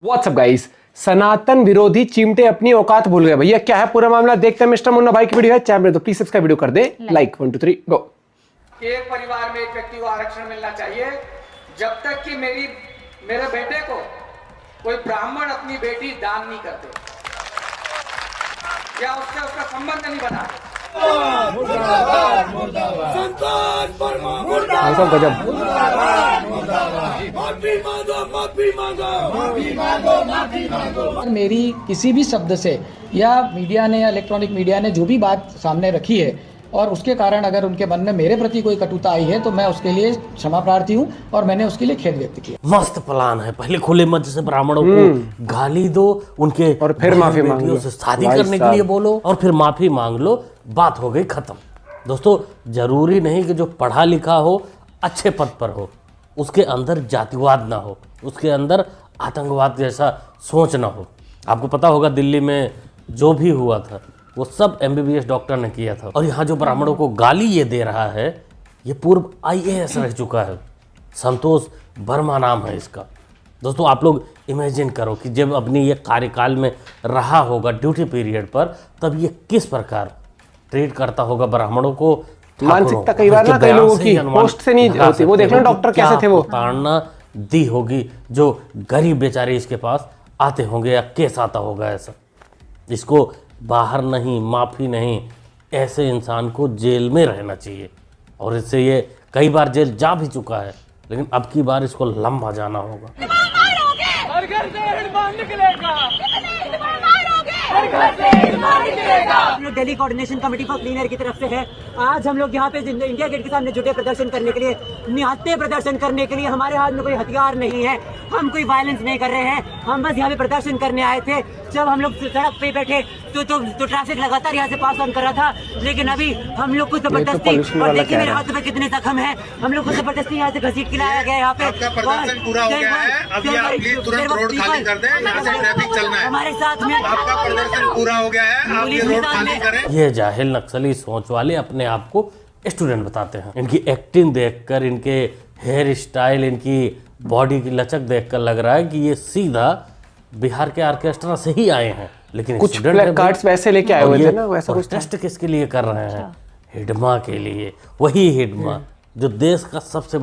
WhatsApp guys, सनातन विरोधी चिमटे अपनी औकात भूल गए। भैया क्या है पूरा मामला, देखते हैं। मिस्टर मुन्ना भाई की वीडियो है, चैनल तो प्लीज सब्सक्राइब, वीडियो कर दे लाइक। 1 2 3 गो। एक परिवार में एक व्यक्ति को आरक्षण मिलना चाहिए जब तक कि मेरे बेटे को कोई ब्राह्मण अपनी बेटी दान नहीं करते या उससे उसका संबंध नहीं बना। गजब। मेरी किसी भी शब्द से या मीडिया ने या इलेक्ट्रॉनिक मीडिया ने जो भी बात सामने रखी है और उसके कारण अगर उनके मन में मेरे प्रति कोई कटुता आई है तो मैं उसके लिए क्षमा प्रार्थी हूँ और मैंने उसके लिए खेद व्यक्त किया। मस्त प्लान है, पहले खुले मंच से ब्राह्मणों को गाली दो, उनके और फिर माफी मांग लो, से शादी करने के लिए बोलो और फिर माफी मांग लो, बात हो गई खत्म। दोस्तों, जरूरी नहीं कि जो पढ़ा लिखा हो, अच्छे पद पर हो, उसके अंदर जातिवाद ना हो, उसके अंदर आतंकवाद जैसा सोच ना हो। आपको पता होगा दिल्ली में जो भी हुआ था वो सब MBBS डॉक्टर ने किया था। और यहाँ जो ब्राह्मणों को गाली ये दे रहा है, ये पूर्व IAS रह चुका है, संतोष वर्मा नाम है इसका। दोस्तों, आप लोग इमेजिन करो कि जब अपनी ये कार्यकाल में रहा होगा ड्यूटी पीरियड पर, तब ये किस प्रकार ट्रीट करता होगा ब्राह्मणों को। मानसिकता कई बार ना कई लोगों की पोस्ट से नहीं होती। वो देख लो डॉक्टर कैसे थे, वो ताड़ना दी होगी जो गरीब बेचारे इसके पास आते होंगे या केस आता होगा ऐसा। इसको बाहर नहीं, माफ़ी नहीं, ऐसे इंसान को जेल में रहना चाहिए। और इससे ये कई बार जेल जा भी चुका है, लेकिन अब की बार इसको लंबा जाना होगा। Delhi coordination committee for clean air की तरफ से है। आज हम लोग यहाँ पे इंडिया गेट के सामने जुटे प्रदर्शन करने के लिए, निहत्थे प्रदर्शन करने के लिए। हमारे हाथ में कोई हथियार नहीं है, हम कोई वायलेंस नहीं कर रहे हैं, हम बस यहाँ पे प्रदर्शन करने आए थे। जब हम लोग सड़क पे बैठे तो ट्रैफिक लगातार यहाँ से पास ऑन कर रहा था, लेकिन अभी हम लोग को जबरदस्ती, और देखिए मेरे हाथ में कितने जख्म हैं, हम लोग को जबरदस्ती यहाँ से घसीट के लाया गया। यहाँ पे आपका प्रदर्शन पूरा हो गया है, अभी आप प्लीज तुरंत रोड खाली कर दें, यहाँ से ट्रैफिक चलना है। हमारे साथ में आपका प्रदर्शन पूरा हो गया है, आप ये रोड खाली करें। ये जाहिल नक्सली सोच वाले अपने आप को स्टूडेंट बताते हैं। इनकी एक्टिंग देखकर, इनके हेयर स्टाइल, इनकी बॉडी की लचक देखकर लग रहा है कि ये सीधा बिहार के ऑर्केस्ट्रा से ही आए हैं। लेकिन कुछ प्ले कार्ड्स वैसे लेके आए हुए थे ना, वैसा कुछ टेस्ट किसके लिए कर रहे हैं? हिडमा के लिए। वही हिडमा जो देश का सबसे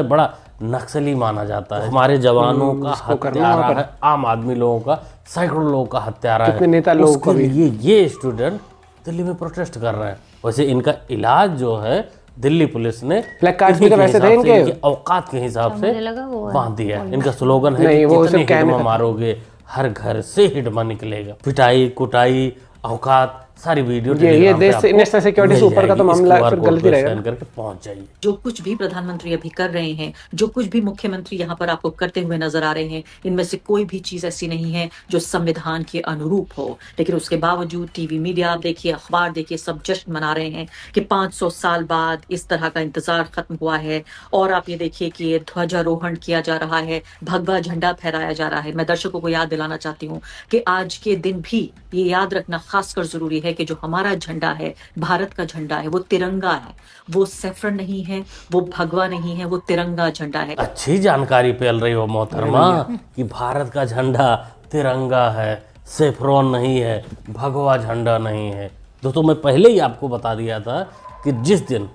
बड़ा नक्सली माना जाता है। हमारे जवानों का हत्यारा है, आम आदमी लोगों का, सैकड़ों लोगों का हत्यारा है। नेता लोगों को भी ये स्टूडेंट दिल्ली में प्रोटेस्ट कर रहे हैं। वैसे इनका इलाज जो है दिल्ली पुलिस ने ब्लैक कार्ड्स भी तो वैसे थे इनके औकात के हिसाब से बांध दिया है। इनका स्लोगन है नहीं, वो कितने सब कहने हिडमा मारोगे, हर घर से हिडमा निकलेगा। पिटाई, कुटाई, औकात, सारी वीडियो ये देश नेशनल सिक्योरिटी से ऊपर का तो मामला फिर गलती रहेगा। करके पहुंच जाइए। जो कुछ भी प्रधानमंत्री अभी कर रहे हैं, जो कुछ भी मुख्यमंत्री यहाँ पर आपको करते हुए नजर आ रहे हैं, इनमें से कोई भी चीज ऐसी नहीं है जो संविधान के अनुरूप हो। लेकिन उसके बावजूद टीवी मीडिया आप देखिए, अखबार देखिए, सब जश्न मना रहे हैं कि 500 साल बाद इस तरह का इंतजार खत्म हुआ है। और आप ये देखिए कि ये ध्वजारोहण किया जा रहा है, भगवा झंडा फहराया जा रहा है। मैं दर्शकों को याद दिलाना चाहती हूँ कि आज के दिन भी ये याद रखना खासकर जरूरी है कि जो हमारा झंडा है, भारत का झंडा है, वो तिरंगा है, वो सैफरन नहीं है, वो भगवा नहीं है, वो तिरंगा झंडा है। अच्छी जानकारी फैल रही हो मोहतरमा कि भारत का झंडा तिरंगा है, सैफरन नहीं है, भगवा झंडा नहीं है। दोस्तों, मैं पहले ही आपको बता दिया था कि जिस दिन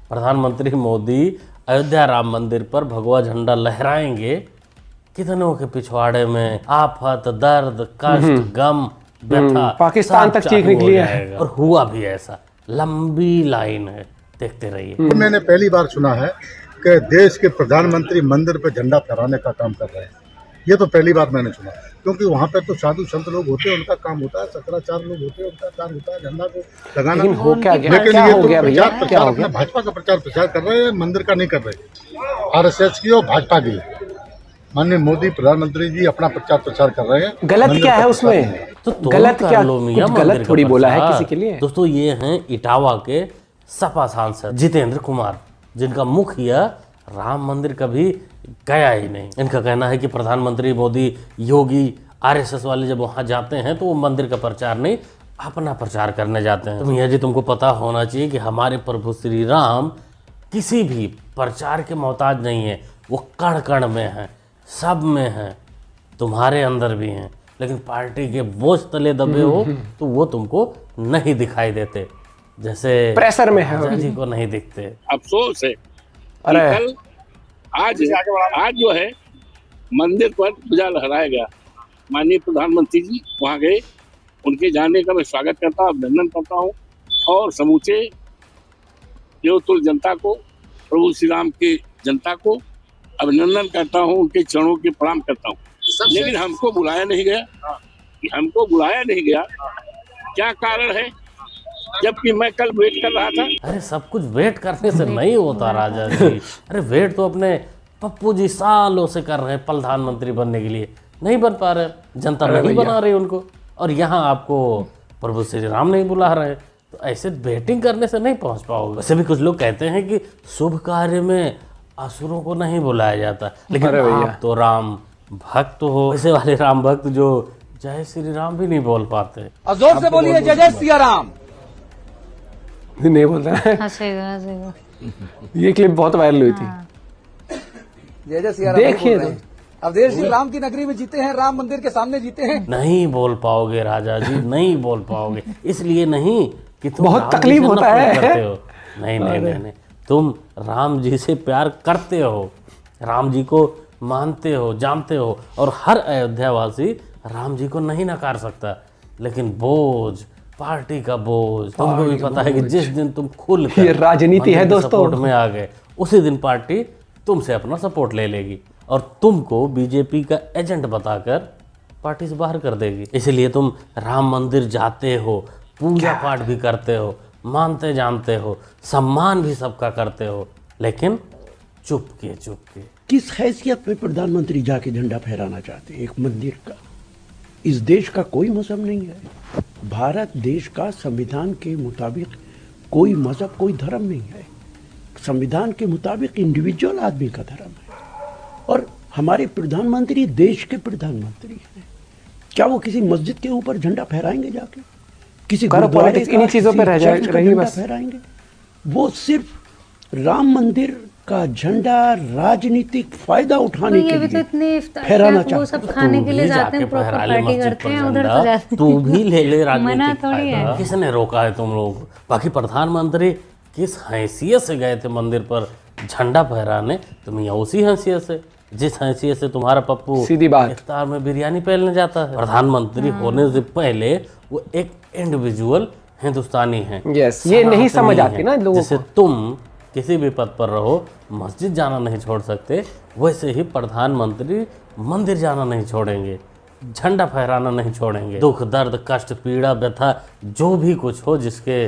प्रधानमंत्री मोदी अयोध्या राम मंदिर पर भगवा झंडा लहराएंगे, कितनों के पिछवाड़े में आफत, दर्द, कष्ट, गम, व्यथा पाकिस्तान तक चीख निकली है। और हुआ भी ऐसा। लंबी लाइन है, देखते रहिए। मैंने पहली बार सुना है कि देश के प्रधानमंत्री मंदिर पे झंडा फहराने का काम कर रहे हैं। ये तो पहली बार मैंने सुना, क्योंकि वहाँ पे तो साधु संत लोग होते हैं, उनका काम होता है, शंकराचार्य लोग होते हैं, उनका काम होता है झंडा को लगाना। लेकिन हो क्या गया? लेकिन क्या ये हो तो गया भैया? क्या हो अपना गया? भाजपा का प्रचार प्रसार कर रहे हैं, मंदिर का नहीं कर रहे। RSS की और भाजपा की। माननीय मोदी प्रधानमंत्री जी अपना प्रचार प्रसार कर रहे हैं। गलत क्या है उसमें? तो गलत क्या? कुछ गलत थोड़ी बोला है किसी के लिए। दोस्तों, ये हैं इटावा के सपा सांसद जितेंद्र कुमार, जिनका मुखिया राम मंदिर कभी गया ही नहीं। इनका कहना है कि प्रधानमंत्री मोदी, योगी, RSS वाले जब वहां जाते हैं तो वो मंदिर का प्रचार नहीं, अपना प्रचार करने जाते हैं। तो मियाँ जी, तुमको पता होना चाहिए कि हमारे प्रभु श्री राम किसी भी प्रचार के मोहताज नहीं है। वो कण कण में है, सब में है। तुम्हारे अंदर भी हैं, लेकिन पार्टी के बोझ तले दबे हो तो वो तुमको नहीं दिखाई देते, जैसे प्रेशर में है राजा जी को नहीं दिखते। अफसोस है अरे कि कल आज जो है मंदिर पर ध्वजा लहराया गया। माननीय प्रधानमंत्री जी वहाँ गए, उनके जाने का मैं स्वागत करता हूँ, अभिनंदन करता हूँ और समूचे देवतुल जनता को, प्रभु श्री राम की जनता को अभिनंदन करता हूँ, उनके चरणों के प्रणाम करता हूँ। लेकिन हमको बुलाया नहीं गया, क्या कारण है, जबकि मैं कल वेट कर रहा था। अरे सब कुछ वेट करने से नहीं होता राजा जी। अरे वेट तो अपने पप्पू जी सालों से कर रहे हैं प्रधानमंत्री बनने के लिए, नहीं बन पा रहे, जनता नहीं बना रही उनको, और यहाँ आपको प्रभु श्री राम नहीं बुला रहे, तो ऐसे वेटिंग करने से नहीं पहुँच पाओगे। वैसे भी कुछ लोग कहते हैं कि शुभ कार्य में असुरों को नहीं बुलाया जाता, लेकिन आप तो राम भक्त हो, ऐसे वाले राम भक्त जो जय श्री राम भी नहीं बोल पाते। जोर से बोलिए जय जय सिया राम। नहीं बोलता है। हंसेगा। ये क्लिप बहुत वायरल हुई थी। जय जय सिया राम देखिए बोल रहे हैं। अब देश श्री राम की नगरी में जीते हैं, राम मंदिर के सामने जीते हैं। नहीं बोल पाओगे राजा जी, नहीं बोल पाओगे, इसलिए नहीं कि तुम बहुत राम जी तकलीफ से होता नफरत है। करते हो। नहीं, तुम राम जी से प्यार करते हो, राम जी को मानते हो, जानते हो, और हर अयोध्यावासी राम जी को नहीं नकार सकता, लेकिन बोझ, पार्टी का बोझ, तुमको भी पता है कि जिस दिन तुम खुल ये राजनीति है दोस्तों, सपोर्ट में आ गए, उसी दिन पार्टी तुमसे अपना सपोर्ट ले लेगी और तुमको बीजेपी का एजेंट बताकर पार्टी से बाहर कर देगी। इसलिए तुम राम मंदिर जाते हो, पूजा पाठ भी करते हो, मानते जानते हो, सम्मान भी सबका करते हो, लेकिन चुपके किस हैसियत में प्रधानमंत्री जाके झंडा फहराना चाहते हैं एक मंदिर का? इस देश का कोई मजहब नहीं है। भारत देश का संविधान के मुताबिक कोई मजहब, कोई धर्म नहीं है। संविधान के मुताबिक इंडिविजुअल आदमी का धर्म है। और हमारे प्रधानमंत्री देश के प्रधानमंत्री हैं। क्या वो किसी मस्जिद के ऊपर झंडा फहराएंगे जाके? किसी गुरुद्वारे का, इन्हीं चीजों पे रह जाएंगे बस फहराएंगे? वो सिर्फ राम मंदिर का झंडा राजनीतिक फायदा उठाने के लिए फहराना चाहते हैं। वो सब खाने के लिए जाते हैं, प्रॉपर पार्टी करते हैं, उधर तो जाते हैं। तू भी ले ले राजनीतिक थोड़ी फायदा। किसने रोका है तुम लोगों को? बाकी प्रधानमंत्री किस हैसियत से गए थे मंदिर पर झंडा फहराने? तुम यहाँ उसी हैसियत से, जिस हैसियत से तुम्हारा पप्पू सीधी बात इफ्तार में बिरयानी पहनने जाता है। प्रधानमंत्री होने से पहले वो एक इंडिविजुअल हिंदुस्तानी है। यस, ये नहीं समझ आती ना लोगों को। जैसे तुम किसी भी पद पर रहो, मस्जिद जाना नहीं छोड़ सकते, वैसे ही प्रधानमंत्री मंदिर जाना नहीं छोड़ेंगे, झंडा फहराना नहीं छोड़ेंगे। दुख, दर्द, कष्ट, पीड़ा, व्यथा, जो भी कुछ हो, जिसके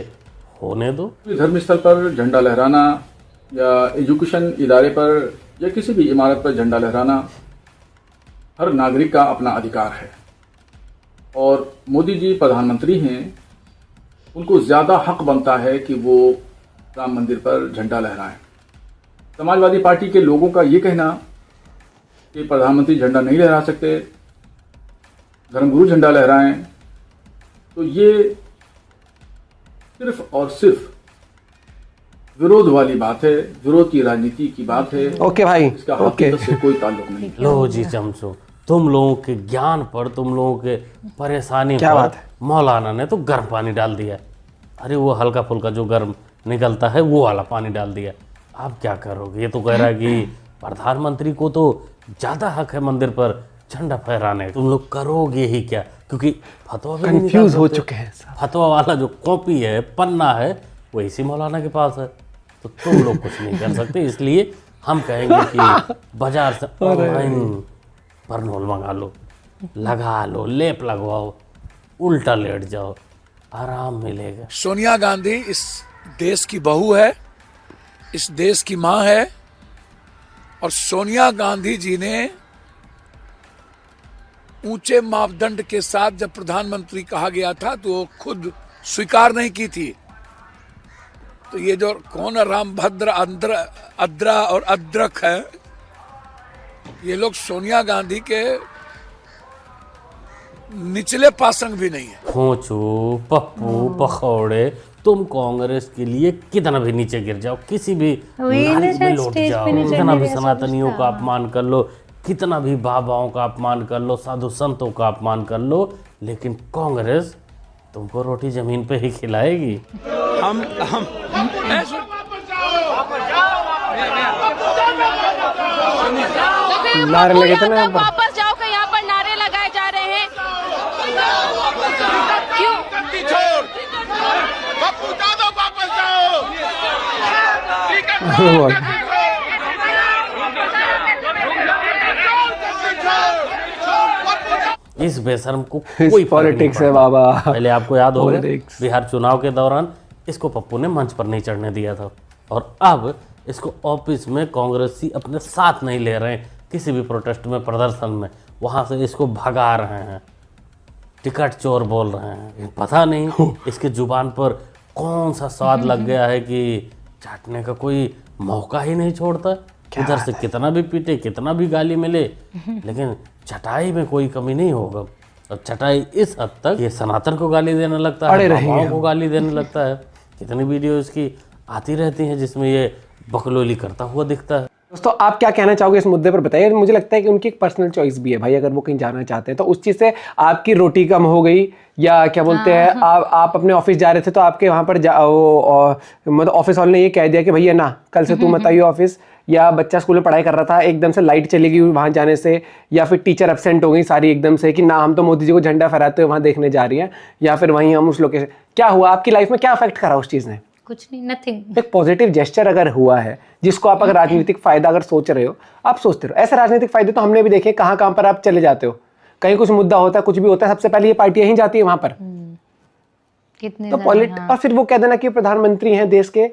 होने दो। धर्म स्थल पर झंडा लहराना या एजुकेशन इदारे पर या किसी भी इमारत पर झंडा लहराना हर नागरिक का अपना अधिकार है, और मोदी जी प्रधानमंत्री हैं, उनको ज़्यादा हक बनता है कि वो राम मंदिर पर झंडा लहराएं। समाजवादी पार्टी के लोगों का ये कहना कि प्रधानमंत्री झंडा नहीं लहरा सकते, धर्मगुरु झंडा लहराएं, तो ये सिर्फ और सिर्फ विरोध वाली बात है, विरोध की राजनीति की बात है। ओके भाई, इसका हकीकत से कोई ताल्लुक नहीं। लो जी चमचो, तुम लोगों के ज्ञान पर, तुम लोगों के परेशानी क्या पर बात है? मौलाना ने तो गर्म पानी डाल दिया। अरे वो हल्का फुल्का जो गर्म निकलता है वो वाला पानी डाल दिया। आप क्या करोगे? ये तो कह रहा है कि प्रधानमंत्री को तो ज़्यादा हक है मंदिर पर झंडा फहराने। तुम लोग करोगे ही क्या? क्योंकि फतवा भी कंफ्यूज हो चुके हैं। फतवा वाला जो कॉपी है, पन्ना है, वो इसी मौलाना के पास है, तो तुम लोग कुछ नहीं कर सकते। इसलिए हम कहेंगे कि बाजार से ऑनलाइन बर्नोल मंगा लो, लगा लो, लेप लगवाओ, उल्टा लेट जाओ, आराम मिलेगा। सोनिया गांधी इस देश की बहू है, इस देश की मां है, और सोनिया गांधी जी ने ऊंचे मापदंड के साथ जब प्रधानमंत्री कहा गया था तो वो खुद स्वीकार नहीं की थी। तो ये जो कौन रामभद्र, अद्रा और अद्रक है, ये लोग सोनिया गांधी के निचले पासंग भी नहीं है। खोचू, पप्पू, पखौड़े, तुम कांग्रेस के लिए कितना भी नीचे गिर जाओ, किसी भी नाली में लौट जाओ, कितना भी सनातनियों का अपमान कर लो, कितना भी बाबाओं का अपमान कर लो, साधु संतों का अपमान कर लो, लेकिन कांग्रेस तुमको रोटी जमीन पे ही खिलाएगी। हम नारे लगे थे ना, वापस जाओ का यहाँ पर नारे लगाए जा रहे हैं। क्यों? इस बेशर्म को कोई पॉलिटिक्स है बाबा। पहले आपको याद होगा Politics। बिहार चुनाव के दौरान इसको पप्पू ने मंच पर नहीं चढ़ने दिया था, और अब इसको ऑफिस में कांग्रेसी अपने साथ नहीं ले रहे हैं। किसी भी प्रोटेस्ट में, प्रदर्शन में, वहां से इसको भगा रहे हैं, टिकट चोर बोल रहे हैं। पता नहीं इसके जुबान पर कौन सा स्वाद लग गया है कि चाटने का कोई मौका ही नहीं छोड़ता। उधर से कितना भी पीटे, कितना भी गाली मिले, लेकिन चटाई में कोई कमी नहीं होगा। और चटाई इस हद तक ये सनातन को गाली देने लगता है, बाबाओं को गाली देने लगता है। कितनी वीडियो इसकी आती रहती हैं जिसमें ये बकलोली करता हुआ दिखता है। दोस्तों आप क्या कहना चाहोगे इस मुद्दे पर बताइए। मुझे लगता है कि उनकी एक पर्सनल चॉइस भी है भाई, अगर वो कहीं जाना चाहते हैं तो उस चीज़ से आपकी रोटी कम हो गई, या क्या बोलते हैं, आप अपने ऑफिस जा रहे थे तो आपके वहाँ पर मतलब ऑफिस वाले ने ये कह दिया कि भैया ना कल से तू मत आइए ऑफिस, या बच्चा स्कूल में पढ़ाई कर रहा था एकदम से लाइट चली गई वहाँ जाने से, या फिर टीचर एब्सेंट हो गई सारी एकदम से कि ना हम तो मोदी जी को झंडा फहराते हुए वहाँ देखने जा रही हैं, या फिर वहीं हम उस लोकेशन। क्या हुआ आपकी लाइफ में, क्या अफेक्ट करा उस चीज़ ने? कुछ नहीं, नथिंग। एक पॉजिटिव जेस्चर अगर हुआ है जिसको आप अगर राजनीतिक फायदा अगर सोच रहे हो, आप सोचते रहो। ऐसे राजनीतिक फायदे तो हमने भी देखे, कहाँ कहाँ पर आप चले जाते हो, कहीं कुछ मुद्दा होता है, कुछ भी होता है, सबसे पहले ये पार्टियां ही जाती है वहां पर। कितने तो और फिर वो कह देना कि प्रधानमंत्री हैं देश के,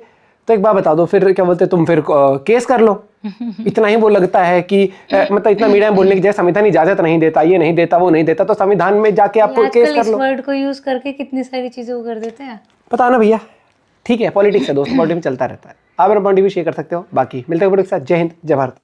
तो एक बात बता दो, फिर क्या बोलते तुम फिर केस कर लो। इतना ही वो लगता है कि मतलब इतना मीडिया में बोलने की जगह संविधान इजाजत नहीं देता, ये नहीं देता, वो नहीं देता, तो संविधान में जाके आप केस कर लो। इस वर्ड को यूज करके कितनी सारी चीजें वो कर देते हैं, पता ना भैया। ठीक है, पॉलिटिक्स है दोस्तों, पॉलिटिक्स चलता रहता है। आप अपना पॉइंट भी शेयर कर सकते हो। बाकी मिलते हैं वीडियो के साथ। जय हिंद, जय भारत।